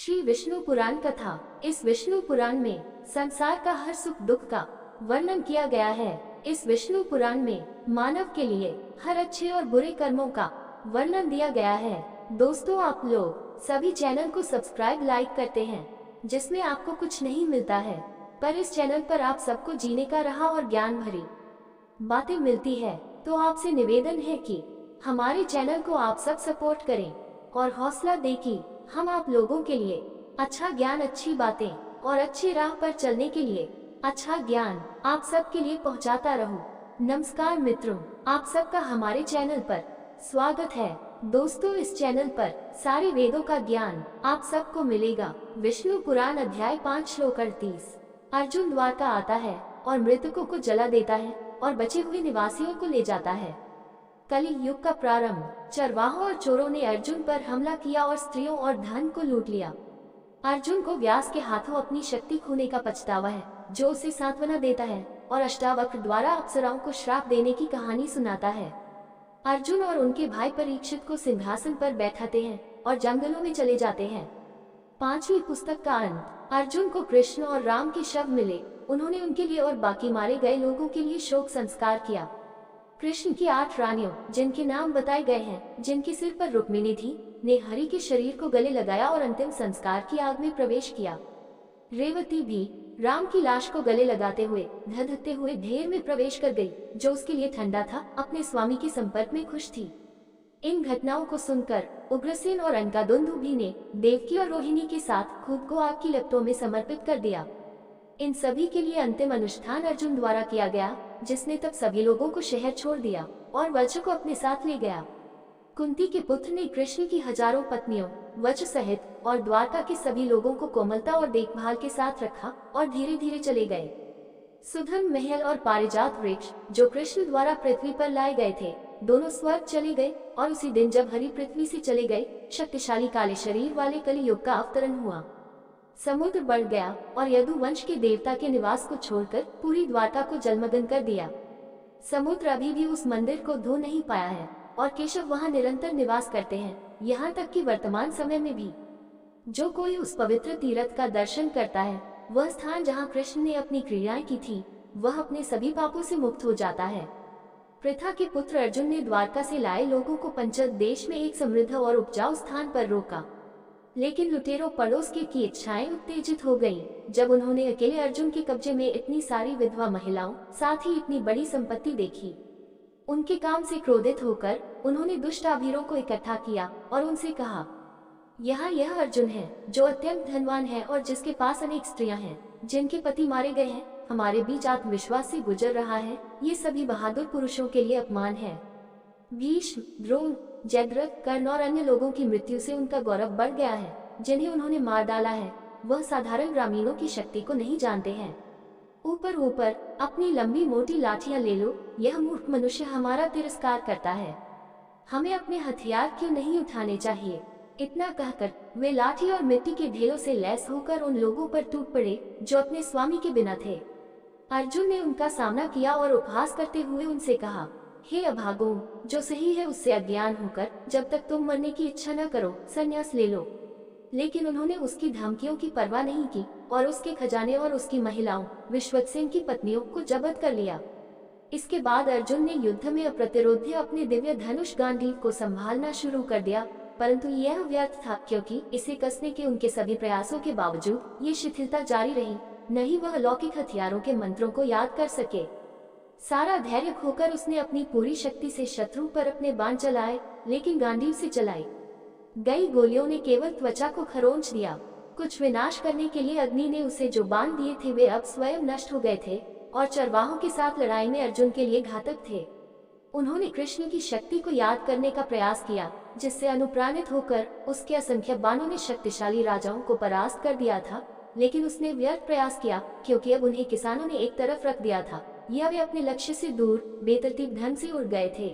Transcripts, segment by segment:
श्री विष्णु पुराण कथा। इस विष्णु पुराण में संसार का हर सुख दुख का वर्णन किया गया है। इस विष्णु पुराण में मानव के लिए हर अच्छे और बुरे कर्मों का वर्णन दिया गया है। दोस्तों, आप लोग सभी चैनल को सब्सक्राइब लाइक करते हैं, जिसमें आपको कुछ नहीं मिलता है, पर इस चैनल पर आप सबको जीने का राह और ज्ञान भरी बातें मिलती है। तो आपसे निवेदन है कि हमारे चैनल को आप सब सपोर्ट करें और हौसला दें कि हम आप लोगों के लिए अच्छा ज्ञान, अच्छी बातें और अच्छी राह पर चलने के लिए अच्छा ज्ञान आप सब के लिए पहुंचाता रहूं। नमस्कार मित्रों, आप सबका हमारे चैनल पर स्वागत है। दोस्तों, इस चैनल पर सारे वेदों का ज्ञान आप सबको मिलेगा। विष्णु पुराण अध्याय 5 श्लोक 38। अर्जुन द्वारका आता है और मृतकों को जला देता है और बचे हुए निवासियों को ले जाता है। कलि युग का प्रारंभ। चरवाहों और चोरों ने अर्जुन पर हमला किया और स्त्रियों और धन को लूट लिया। अर्जुन को व्यास के हाथों अपनी शक्ति खोने का पछतावा है, जो उसे सांत्वना देता है और अष्टावक्र द्वारा अप्सराओं को श्राप देने की कहानी सुनाता है। अर्जुन और उनके भाई परीक्षित को सिंहासन पर बैठाते हैं और जंगलों में चले जाते हैं। 5वीं पुस्तक का अंत। अर्जुन को कृष्ण और राम के शव मिले। उन्होंने उनके लिए और बाकी मारे गए लोगों के लिए शोक संस्कार किया। कृष्ण की 8 रानियों, जिनके नाम बताए गए हैं, जिनके सिर पर रुक्मिणी थी, ने हरि के शरीर को गले लगाया और अंतिम संस्कार की आग में प्रवेश किया। रेवती भी राम की लाश को गले लगाते हुए धधकते हुए ढेर में प्रवेश कर गई, जो उसके लिए ठंडा था। अपने स्वामी के संपर्क में खुश थी। इन घटनाओं को सुनकर उग्रसेन और अनकादुंदुभी ने देवकी और रोहिणी के साथ खुद को आग की लपटों में समर्पित कर दिया। इन सभी के लिए अंतिम अनुष्ठान अर्जुन द्वारा किया गया, जिसने तब सभी लोगों को शहर छोड़ दिया और वज्र को अपने साथ ले गया। कुंती के पुत्र ने कृष्ण की हजारों पत्नियों, वज्र सहित और द्वारका के सभी लोगों को कोमलता और देखभाल के साथ रखा और धीरे धीरे चले गए। सुधर्म महल और पारिजात वृक्ष, जो कृष्ण द्वारा पृथ्वी पर लाए गए थे, दोनों स्वर्ग चले गए। और उसी दिन जब हरि पृथ्वी से चले गए, शक्तिशाली काले शरीर वाले कलि युग का अवतरण हुआ। समुद्र बढ़ गया और यदुवंश के देवता के निवास को छोड़कर पूरी द्वारका को जलमग्न कर दिया। समुद्र अभी भी उस मंदिर को धो नहीं पाया है और केशव वहां निरंतर निवास करते हैं, यहाँ तक कि वर्तमान समय में भी। जो कोई उस पवित्र तीर्थ का दर्शन करता है, वह स्थान जहाँ कृष्ण ने अपनी क्रियाएं की थी, वह अपने सभी पापों से मुक्त हो जाता है। पृथा के पुत्र अर्जुन ने द्वारका से लाए लोगों को पंचल देश में एक समृद्ध और उपजाऊ स्थान पर रोका, लेकिन लुटेरों पड़ोस की इच्छाएं उत्तेजित हो गईं, जब उन्होंने अकेले अर्जुन के कब्जे में इतनी सारी विधवा महिलाओं, साथ ही इतनी बड़ी संपत्ति देखी। उनके काम से क्रोधित होकर उन्होंने दुष्ट आभीरों को इकट्ठा किया और उनसे कहा, यहाँ यह अर्जुन है, जो अत्यंत धनवान है और जिसके पास अनेक स्त्रियां हैं, जिनके पति मारे गए हैं। हमारे बीच आत्मविश्वास से गुजर रहा है। ये सभी बहादुर पुरुषों के लिए अपमान है। भीष्म, द्रोण, जयद्रथ, कर्ण और अन्य लोगों की मृत्यु से उनका गौरव बढ़ गया है, जिन्हें उन्होंने मार डाला है। वह साधारण ग्रामीणों की शक्ति को नहीं जानते हैं। ऊपर ऊपर अपनी लंबी मोटी लाठियां ले लो। यह मूर्ख मनुष्य हमारा तिरस्कार करता है। हमें अपने हथियार क्यों नहीं उठाने चाहिए? इतना कहकर वे लाठी और मिट्टी के ढेरों से लैस होकर उन लोगों पर टूट पड़े, जो अपने स्वामी के बिना थे। अर्जुन ने उनका सामना किया और उपहास करते हुए उनसे कहा, हे अभागों, जो सही है उससे अज्ञान होकर जब तक तुम मरने की इच्छा न करो, संन्यास ले लो। लेकिन उन्होंने उसकी धमकियों की परवाह नहीं की और उसके खजाने और उसकी महिलाओं, विश्वक्सेन की पत्नियों को जब्त कर लिया। इसके बाद अर्जुन ने युद्ध में अप्रतिरोध्य अपने दिव्य धनुष गांडीव को संभालना शुरू कर दिया, परंतु यह व्यर्थ था, क्योंकि इसे कसने के उनके सभी प्रयासों के बावजूद ये शिथिलता जारी रही। नहीं वह अलौकिक हथियारों के मंत्रों को याद कर सके। सारा धैर्य खोकर उसने अपनी पूरी शक्ति से शत्रु पर अपने बाण चलाए, लेकिन गांडीव से चलाई गई गोलियों ने केवल त्वचा को खरोंच दिया। कुछ विनाश करने के लिए अग्नि ने उसे जो बाण दिए थे, वे अब स्वयं नष्ट हो गए थे और चरवाहों के साथ लड़ाई में अर्जुन के लिए घातक थे। उन्होंने कृष्ण की शक्ति को याद करने का प्रयास किया, जिससे अनुप्राणित होकर उसके असंख्य बाणों ने शक्तिशाली राजाओं को परास्त कर दिया था। लेकिन उसने व्यर्थ प्रयास किया, क्योंकि अब उन्हें किसानों ने एक तरफ रख दिया था या वे अपने लक्ष्य से दूर बेतरतीब ढंग से उड़ गए थे।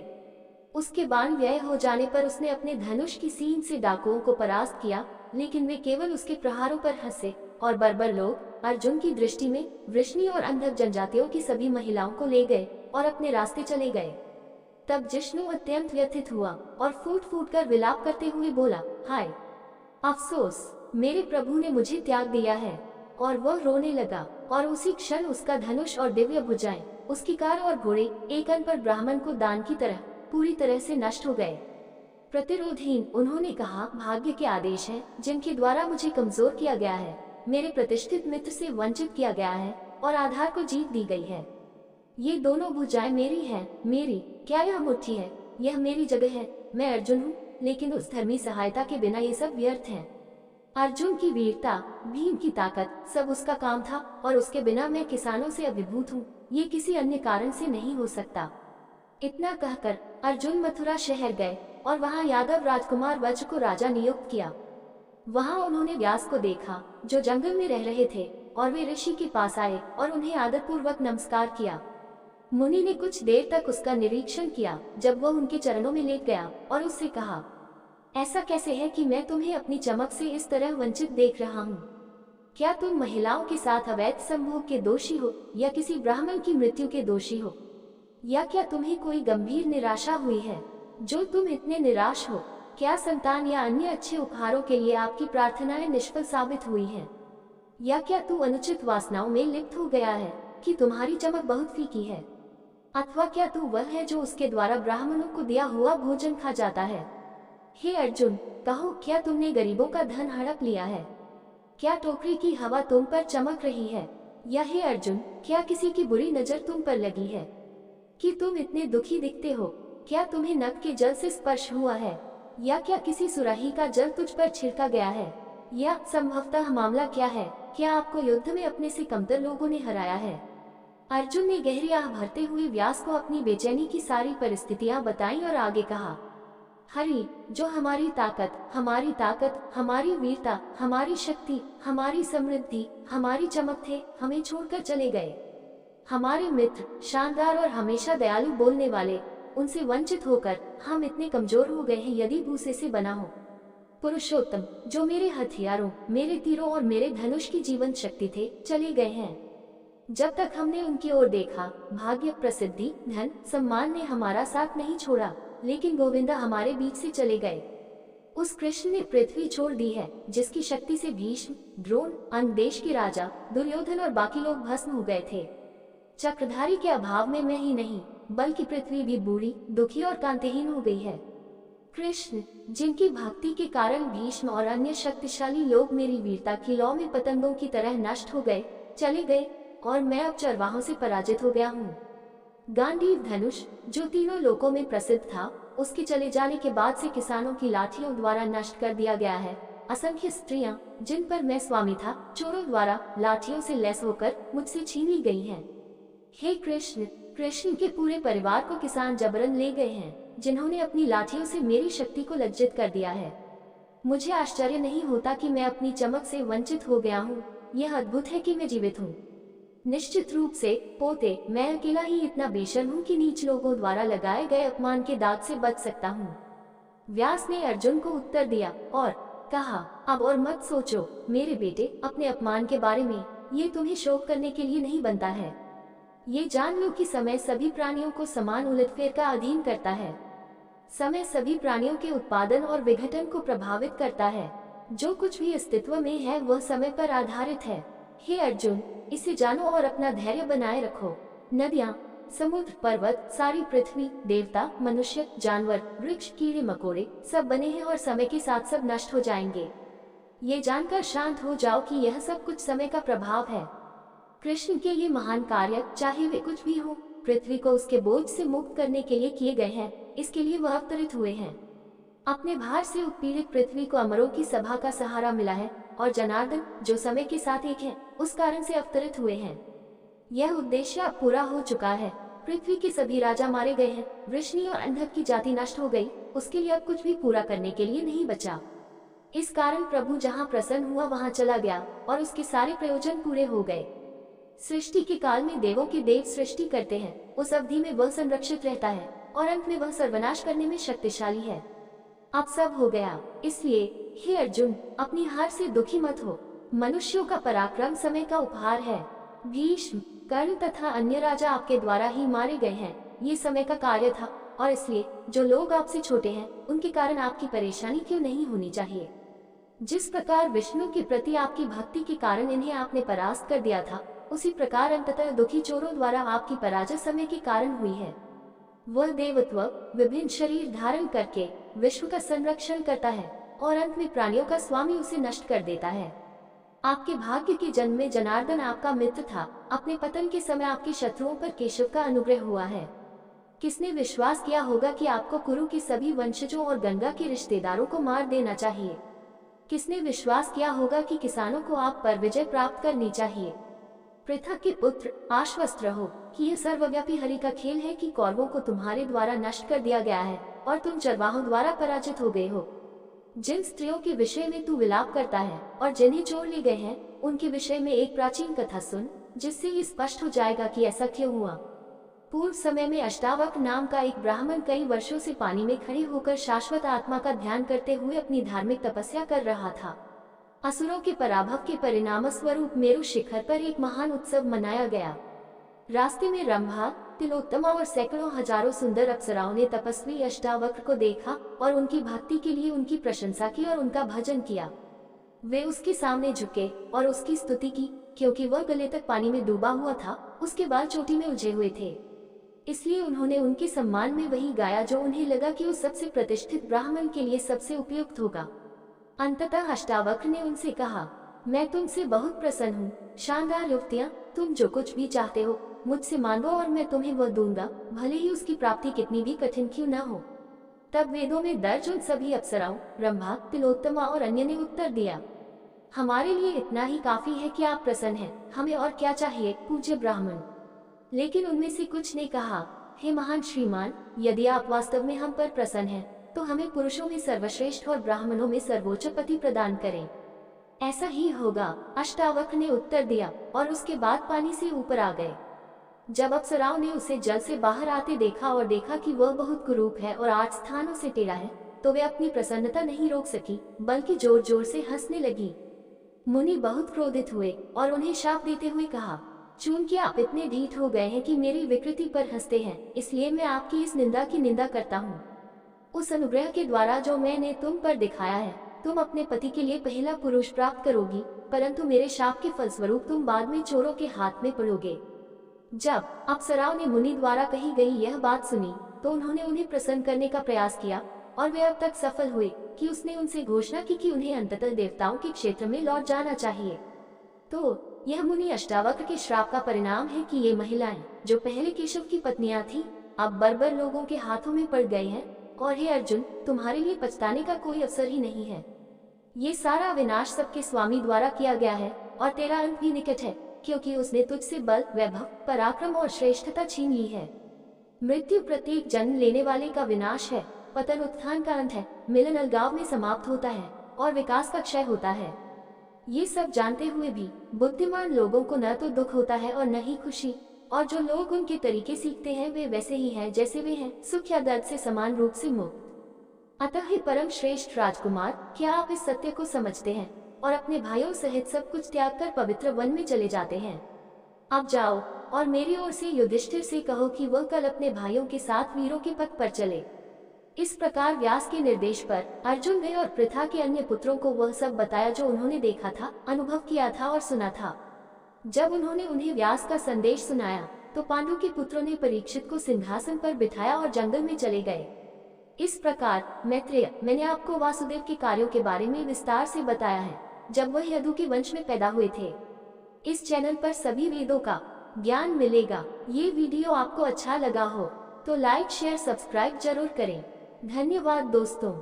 उसके बाण व्यय हो जाने पर उसने अपने धनुष की सीन से डाकुओं को परास्त किया, लेकिन वे केवल उसके प्रहारों पर हंसे और बर्बर लोग अर्जुन की दृष्टि में वृष्णि और अंधक जनजातियों की सभी महिलाओं को ले गए और अपने रास्ते चले गए। तब जिष्णु अत्यंत व्यथित हुआ और फूट फूट कर विलाप करते हुए बोला, हाय अफसोस, मेरे प्रभु ने मुझे त्याग दिया है। और वह रोने लगा, और उसी क्षण उसका धनुष और दिव्य भुजाएं, उसकी कार और घोड़े एक अनपढ़ ब्राह्मण को दान की तरह पूरी तरह से नष्ट हो गए। प्रतिरोधहीन उन्होंने कहा, भाग्य के आदेश हैं जिनके द्वारा मुझे कमजोर किया गया है, मेरे प्रतिष्ठित मित्र से वंचित किया गया है और आधार को जीत दी गई है। ये दोनों भुजाएं मेरी हैं, मेरी क्या यह मुट्ठी है, यह मेरी जगह है, मैं अर्जुन हूँ, लेकिन उस धर्मी सहायता के बिना ये सब व्यर्थ है। अर्जुन की वीरता, भीम की ताकत, सब उसका काम था, और उसके बिना मैं किसानों से अभिभूत हूँ, ये किसी अन्य कारण से नहीं हो सकता। इतना कहकर अर्जुन मथुरा शहर गए और वहाँ यादव राजकुमार वज्र को राजा नियुक्त किया। वहाँ उन्होंने व्यास को देखा जो जंगल में रह रहे थे, और वे ऋषि के पास आए और उन्हें आदरपूर्वक नमस्कार किया। मुनि ने कुछ देर तक उसका निरीक्षण किया, जब वह उनके चरणों में लेट गया और उससे कहा, ऐसा कैसे है कि मैं तुम्हें अपनी चमक से इस तरह वंचित देख रहा हूँ? क्या तुम महिलाओं के साथ अवैध संभोग के दोषी हो, या किसी ब्राह्मण की मृत्यु के दोषी हो, या क्या तुम्हें कोई गंभीर निराशा हुई है जो तुम इतने निराश हो? क्या संतान या अन्य अच्छे उपहारों के लिए आपकी प्रार्थनाएं निष्फल साबित हुई हैं? या क्या तू अनुचित वासनाओं में लिप्त हो गया है कि तुम्हारी चमक बहुत फीकी है? अथवा क्या तू वह है जो उसके द्वारा ब्राह्मणों को दिया हुआ भोजन खा जाता है? हे अर्जुन, कहो, क्या तुमने गरीबों का धन हड़प लिया है? क्या टोकरी की हवा तुम पर चमक रही है? या हे अर्जुन, क्या किसी की बुरी नजर तुम पर लगी है कि तुम इतने दुखी दिखते हो? क्या तुम्हें नभ के जल से स्पर्श हुआ है? या क्या किसी सुराही का जल तुझ पर छिड़का गया है? या संभवतः मामला क्या है, क्या आपको युद्ध में अपने से कमतर लोगों ने हराया है? अर्जुन ने गहरी आह भरते हुए व्यास को अपनी बेचैनी की सारी परिस्थितियां बताईं और आगे कहा, हरि, जो हमारी ताकत, हमारी वीरता, हमारी शक्ति, हमारी समृद्धि, हमारी चमक थे, हमें छोड़कर चले गए। हमारे मित्र, शानदार और हमेशा दयालु बोलने वाले, उनसे वंचित होकर हम इतने कमजोर हो गए हैं यदि भूसे से बना हो। पुरुषोत्तम, जो मेरे हथियारों, मेरे तीरों और मेरे धनुष की जीवन शक्ति थे, चले गए हैं। जब तक हमने उनकी ओर देखा, भाग्य, प्रसिद्धि, धन, सम्मान ने हमारा साथ नहीं छोड़ा, लेकिन गोविंदा हमारे बीच से चले गए। उस कृष्ण ने पृथ्वी छोड़ दी है जिसकी शक्ति से भीष्म, द्रोण, अन्य देश के राजा, दुर्योधन और बाकी लोग भस्म हो गए थे। चक्रधारी के अभाव में मैं ही नहीं, बल्कि पृथ्वी भी बूढ़ी, दुखी और कांतिहीन हो गई है। कृष्ण, जिनकी भक्ति के कारण भीष्म और अन्य शक्तिशाली लोग मेरी वीरता की लौ में पतंगों की तरह नष्ट हो गए, चले गए, और मैं अब चरवाहों से पराजित हो गया हूँ। गांडीव धनुष, जो तीनों लोकों में प्रसिद्ध था, उसके चले जाने के बाद से किसानों की लाठियों द्वारा नष्ट कर दिया गया है। असंख्य स्त्रियां, जिन पर मैं स्वामी था, चोरों द्वारा लाठियों से लैस होकर मुझसे छीन ली गई हैं। हे कृष्ण, कृष्ण के पूरे परिवार को किसान जबरन ले गए हैं, जिन्होंने अपनी लाठियों से मेरी शक्ति को लज्जित कर दिया है। मुझे आश्चर्य नहीं होता कि मैं अपनी चमक से वंचित हो गया हूँ। यह अद्भुत है कि मैं जीवित हूँ। निश्चित रूप से पोते, मैं अकेला ही इतना बेशर्म हूँ कि नीच लोगों द्वारा लगाए गए अपमान के दाग से बच सकता हूँ। व्यास ने अर्जुन को उत्तर दिया और कहा, अब और मत सोचो मेरे बेटे अपने अपमान के बारे में, ये तुम्हें शोक करने के लिए नहीं बनता है। ये जान लो कि समय सभी प्राणियों को समान उलटफेर का अधीन करता है। समय सभी प्राणियों के उत्पादन और विघटन को प्रभावित करता है। जो कुछ भी अस्तित्व में है वह समय पर आधारित है। हे अर्जुन, इसे जानो और अपना धैर्य बनाए रखो। नदियाँ, समुद्र, पर्वत, सारी पृथ्वी, देवता, मनुष्य, जानवर, वृक्ष, कीड़े मकोड़े सब बने हैं और समय के साथ सब नष्ट हो जाएंगे। ये जानकर शांत हो जाओ कि यह सब कुछ समय का प्रभाव है। कृष्ण के ये महान कार्य, चाहे वे कुछ भी हो, पृथ्वी को उसके बोझ से मुक्त करने के लिए किए गए हैं। इसके लिए वह अवतरित हुए हैं। अपने भार से उत्पीड़ित पृथ्वी को अमरों की सभा का सहारा मिला है, और जनार्दन, जो समय के साथ एक है, उस कारण से अवतरित हुए हैं। यह उद्देश्य अब पूरा हो चुका है। पृथ्वी के सभी राजा मारे गए हैं, वृष्णि और अंधक की जाति नष्ट हो गई, उसके लिए अब कुछ भी पूरा करने के लिए नहीं बचा। इस कारण प्रभु जहाँ प्रसन्न हुआ वहाँ चला गया और उसके सारे प्रयोजन पूरे हो गए। सृष्टि के काल में देवों के देव सृष्टि करते हैं, उस अवधि में वह संरक्षित रहता है और अंत में वह सर्वनाश करने में शक्तिशाली है। अब सब हो गया, इसलिए हे अर्जुन, अपनी हार से दुखी मत हो। मनुष्यों का पराक्रम समय का उपहार है। भीष्म, कर्ण तथा अन्य राजा आपके द्वारा ही मारे गए हैं। ये समय का कार्य था, और इसलिए जो लोग आपसे छोटे हैं उनके कारण आपकी परेशानी क्यों नहीं होनी चाहिए। जिस प्रकार विष्णु के प्रति आपकी भक्ति के कारण इन्हें आपने परास्त कर दिया था, उसी प्रकार अंततः दुखी चोरों द्वारा आपकी पराजय समय के कारण हुई है। वह देवत्व विभिन्न शरीर धारण करके विश्व का संरक्षण करता है और अंत में प्राणियों का स्वामी उसे नष्ट कर देता है। आपके भाग्य के जन्म में जनार्दन आपका मित्र था। अपने पतन के समय आपके शत्रुओं पर केशव का अनुग्रह हुआ है। किसने विश्वास किया होगा कि आपको कुरु के सभी वंशजों और गंगा के रिश्तेदारों को मार देना चाहिए? किसने विश्वास किया होगा कि किसानों को आप पर विजय प्राप्त करनी चाहिए? पृथक के पुत्र, आश्वस्त रहो कि यह सर्वव्यापी हरि का खेल है कि कौरवों को तुम्हारे द्वारा नष्ट कर दिया गया है और तुम चरवाहों द्वारा पराजित हो गए हो। जिन स्त्रियों के विषय में तू विलाप करता है और जिन्हें चोर ले गए हैं, उनके विषय में एक प्राचीन कथा सुन, जिससे ये स्पष्ट हो जाएगा कि ऐसा क्यों हुआ। पूर्व समय में अष्टावक्र नाम का एक ब्राह्मण कई वर्षों से पानी में खड़े होकर शाश्वत आत्मा का ध्यान करते हुए अपनी धार्मिक तपस्या कर रहा था। असुरों के पराभव के परिणाम स्वरूप मेरु शिखर पर एक महान उत्सव मनाया गया। रास्ते में रंभा, तिलोत्तमा और सैकड़ों हजारों सुंदर अप्सराओं ने तपस्वी अष्टावक्र को देखा और उनकी भक्ति के लिए उनकी प्रशंसा की और उनका भजन किया। वे उसके सामने झुके और उसकी स्तुति की, क्योंकि वह गले तक पानी में डूबा हुआ था। उसके बाल चोटी में उलझे हुए थे, इसलिए उन्होंने उनके सम्मान में वही गाया जो उन्हें लगा कि उस सबसे प्रतिष्ठित ब्राह्मण के लिए सबसे उपयुक्त होगा। अंततः अष्टावक्र ने उनसे कहा, मैं तुमसे बहुत प्रसन्न हूँ। शानदार युवतियाँ, तुम जो कुछ भी चाहते हो मुझसे मांगो और मैं तुम्हें वह दूंगा, भले ही उसकी प्राप्ति कितनी भी कठिन क्यों न हो। तब वेदों में दर्ज उन सभी अप्सराओं, रंभा, तिलोत्तमा और अन्य ने उत्तर दिया, हमारे लिए इतना ही काफी है कि आप प्रसन्न हैं, हमें और क्या चाहिए पूज्य ब्राह्मण। लेकिन उनमें से कुछ ने कहा, हे महान श्रीमान, यदि आप वास्तव में हम पर प्रसन्न हैं, तो हमें पुरुषों में सर्वश्रेष्ठ और ब्राह्मणों में सर्वोच्च पति प्रदान करें। ऐसा ही होगा, अष्टावक्र ने उत्तर दिया और उसके बाद पानी से ऊपर आ गए। जब अप्सराओं ने उसे जल से बाहर आते देखा और देखा कि वह बहुत कुरूप है और 8 स्थानों से टेढ़ा है, तो वे अपनी प्रसन्नता नहीं रोक सकी, बल्कि जोर जोर से हंसने लगी। मुनि बहुत क्रोधित हुए और उन्हें शाप देते हुए कहा, चूंकि आप इतने ढीठ हो गए हैं कि मेरी विकृति पर हंसते हैं, इसलिए मैं आपकी इस निंदा की निंदा करता हूँ। उस अनुग्रह के द्वारा जो मैंने तुम पर दिखाया है, तुम अपने पति के लिए पहला पुरुष प्राप्त करोगी, परंतु मेरे शाप के फलस्वरूप तुम बाद में चोरों के हाथ में पड़ोगे। जब अप्सराओं ने मुनि द्वारा कही गई यह बात सुनी, तो उन्होंने उन्हें प्रसन्न करने का प्रयास किया और वे अब तक सफल हुए कि उसने उनसे घोषणा की कि उन्हें अंततः देवताओं के क्षेत्र में लौट जाना चाहिए। तो यह मुनि अष्टावक्र के श्राप का परिणाम है कि ये महिलाएं, जो पहले केशव की पत्नियां थीं, अब बर्बर लोगों के हाथों में पड़ गए हैं। और हे अर्जुन, तुम्हारे लिए पछताने का कोई अवसर ही नहीं है। ये सारा विनाश सबके स्वामी द्वारा किया गया है और तेरा अंत भी निकट है, क्योंकि उसने तुझसे बल, वैभव, पराक्रम और श्रेष्ठता छीन ली है। मृत्यु प्रत्येक जन्म लेने वाले का विनाश है, पतन उत्थान का अंत है, मिलन अलगाव में समाप्त होता है और विकास का क्षय होता है। ये सब जानते हुए भी बुद्धिमान लोगों को न तो दुख होता है और न ही खुशी, और जो लोग उनके तरीके सीखते हैं वे वैसे ही हैं जैसे वे हैं, सुख या दर्द से समान रूप से मुक्त। अतः हे परम श्रेष्ठ राजकुमार, क्या आप इस सत्य को समझते हैं और अपने भाइयों सहित सब कुछ त्याग कर पवित्र वन में चले जाते हैं? अब जाओ और मेरी ओर से युधिष्ठिर से कहो कि वह कल अपने भाइयों के साथ वीरों के पथ पर चले। इस प्रकार व्यास के निर्देश पर अर्जुन ने और पृथा के अन्य पुत्रों को वह सब बताया जो उन्होंने देखा था, अनुभव किया था और सुना था। जब उन्होंने उन्हें व्यास का संदेश सुनाया, तो पांडु के पुत्रों ने परीक्षित को सिंहासन पर बिठाया और जंगल में चले गए। इस प्रकार मैत्रेय, मैंने आपको वासुदेव के कार्यों के बारे में विस्तार से बताया है, जब वह यदु के वंश में पैदा हुए थे। इस चैनल पर सभी वेदों का ज्ञान मिलेगा। ये वीडियो आपको अच्छा लगा हो तो लाइक, शेयर, सब्सक्राइब जरूर करें। धन्यवाद दोस्तों।